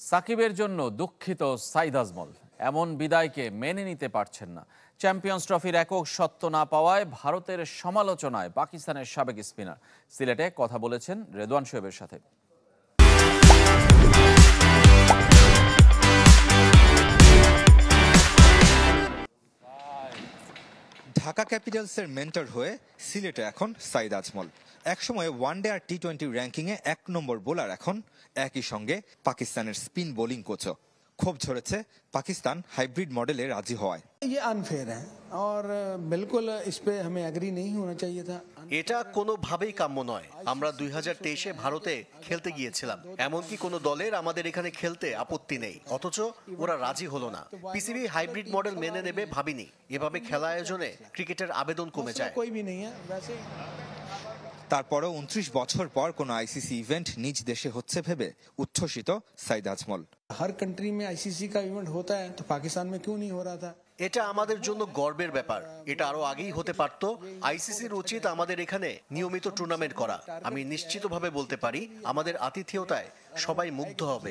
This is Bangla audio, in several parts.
সাকিবের জন্য দুঃখিত সাইদ আজমল। এমন বিদায়কে মেনে নিতে পারছেন না। চ্যাম্পিয়ন্স ট্রফির একক সত্ত্ব না পাওয়ায় ভারতের সমালোচনায় পাকিস্তানের সাবেক স্পিনার। সিলেটে কথা বলেছেন রেদওয়ান শোয়েবের সাথে। ঢাকা ক্যাপিটালসের মেন্টর হয়ে সিলেটে এখন সাইদ আজমল। একসময় ওয়ানডে আর টি-20 র্যাঙ্কিংয়ে 1 নম্বর বোলার, এখন একই সঙ্গে পাকিস্তানের স্পিন বোলিং কোচও। ক্ষোভ ঝরেছে পাকিস্তান হাইব্রিড মডেলে রাজি হওয়ায়। এটা কোনোভাবেই কাম্য নয়। আমরা 2023-এ ভারতে খেলতে গিয়েছিলাম, এমনকি কোনো দলের আমাদের এখানে খেলতে আপত্তি নেই, অথচ ওরা রাজি হলো না। পিসিবি হাইব্রিড মডেল মেনে নেবে ভাবিনি। এভাবে খেলা আয়োজনে ক্রিকেটের আবেদন কমে যায়। তারপরেও 29 বছর পর কোনো আইসিসি ইভেন্ট নিজ দেশে হচ্ছে ভেবে উচ্ছ্বসিত সাইদ আজমল। हर कंट्री में आईसीसी का इवेंट होता है तो पाकिस्तान में क्यों नहीं हो रहा था? এটা আমাদের জন্য গর্বের ব্যাপার। এটা আরো আগেই হতে পারত। আইসিসির উচিত আমাদের এখানে নিয়মিত টুর্নামেন্ট করা। আমি নিশ্চিতভাবে বলতে পারি আমাদের আতিথেয়তায় সবাই মুগ্ধ হবে।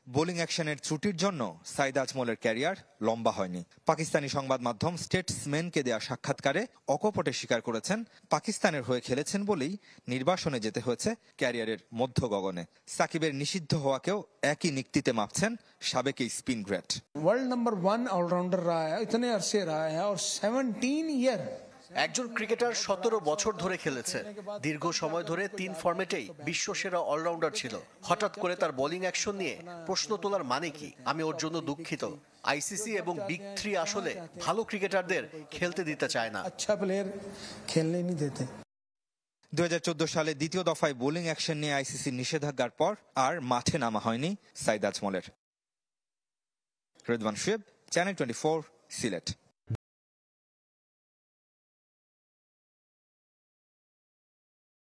বোলিং অ্যাকশনের ত্রুটির জন্য সাইদ আজমলের ক্যারিয়ার লম্বা হয়নি। পাকিস্তানি সংবাদ মাধ্যম স্টেটসম্যানকে দেয়া সাক্ষাৎকারে অকপটে স্বীকার করেছেন পাকিস্তানের হয়ে খেলেছেন বলেই নির্বাসনে যেতে হয়েছে ক্যারিয়ারের মধ্য গগনে। সাকিবের নিষিদ্ধ হওয়াকেও একই নিক্তিতে মাপছেন সাবেক এই spin great. World number 1 allrounder रहा है, इतने अरसे रहा है और 17 ईयर। একজন ক্রিকেটার 17 বছর ধরে খেলেছে। দীর্ঘ সময় ধরে 3 ফরম্যাটেই বিশ্বসেরা অলরাউন্ডার ছিল। হঠাৎ করে তার বোলিং অ্যাকশন নিয়ে প্রশ্ন তোলার মানে কি? আমি ওর জন্য দুঃখিত। আইসিসি এবং বিগ 3 আসলে ভালো ক্রিকেটারদের খেলতে দিতে চায় না। अच्छा प्लेयर खेलने नहीं देते। 2014 সালে দ্বিতীয় দফায় বোলিং অ্যাকশন নিয়ে আইসিসির নিষেধাজ্ঞার পর আর মাঠে নামা হয়নি সাইদ আজমলের। রেদওয়ান শোয়েব, চ্যানেল 24, সিলেট।